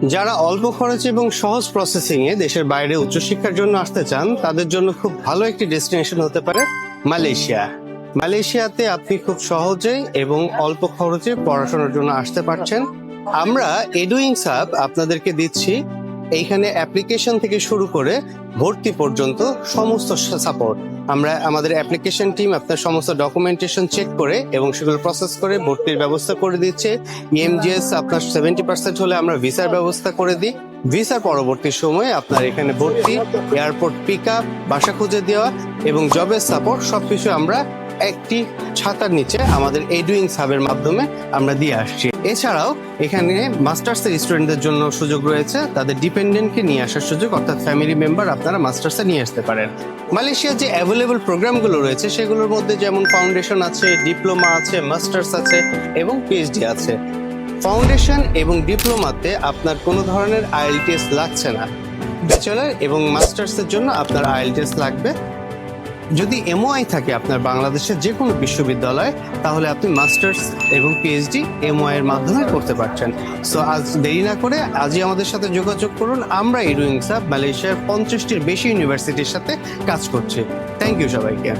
যারা অল্প খরচে এবং সহজ প্রসেসিং এ দেশের বাইরে উচ্চশিক্ষার জন্য আসতে চান তাদের জন্য খুব ভালো একটি ডেস্টিনেশন হতে পারে মালয়েশিয়া। মালয়েশিয়াতে আপনি খুব সহজে এবং অল্প খরচে পড়াশোনার জন্য আসতে পারছেন। আমরা এডুইংস হাব আপনাদেরকে দিচ্ছি এইখানে অ্যাপ্লিকেশন থেকে শুরু করে ভর্তি পর্যন্ত সমস্ত সাপোর্ট। আমরা আমাদের অ্যাপ্লিকেশন টিম আপনার সমস্ত ডকুমেন্টেশন চেক করে এবং সেগুলো প্রসেস করে ভর্তির ব্যবস্থা করে দিচ্ছে। ইএমজিএস আপনার 70% হলে আমরা ভিসার ব্যবস্থা করে দিই। ভিসার পরবর্তী সময়ে আপনার এখানে ভর্তি, এয়ারপোর্ট পিক আপ, বাসা খুঁজে দেওয়া এবং জবের সাপোর্ট সবকিছু আমরা একটি ছাতার নিচে আমাদের এডুইংস হাবের মাধ্যমে আমরা দিয়ে আসছি। এছাড়াও এখানে মাস্টার্স এর স্টুডেন্টদের জন্য সুযোগ রয়েছে, তাদের ডিপেন্ডেন্টকে নিয়ে আসার সুযোগ, অর্থাৎ ফ্যামিলি মেম্বার আপনারা মাস্টার্সে নিয়ে আসতে পারেন। মালয়েশিয়ার যে অ্যাভেলেবল প্রোগ্রামগুলো রয়েছে সেগুলোর মধ্যে যেমন ফাউন্ডেশন আছে, ডিপ্লোমা আছে, মাস্টার্স আছে এবং পিএইচডি আছে। ফাউন্ডেশন এবং ডিপ্লোমাতে আপনার কোনো ধরনের আইএলটিএস লাগছে না। ব্যাচেলর এবং মাস্টার্সের জন্য আপনার আইএলটিএস লাগবে। যদি এমওআই থাকে আপনার বাংলাদেশের যে কোনো বিশ্ববিদ্যালয়ে, তাহলে আপনি মাস্টার্স এবং পিএইচডি এমওআই এর মাধ্যমে করতে পারছেন। সো আজ দেরি না করে আজই আমাদের সাথে যোগাযোগ করুন। আমরা এডুইংস হাব মালয়েশিয়ার 50টির বেশি ইউনিভার্সিটির সাথে কাজ করছি। থ্যাংক ইউ সবাইকে।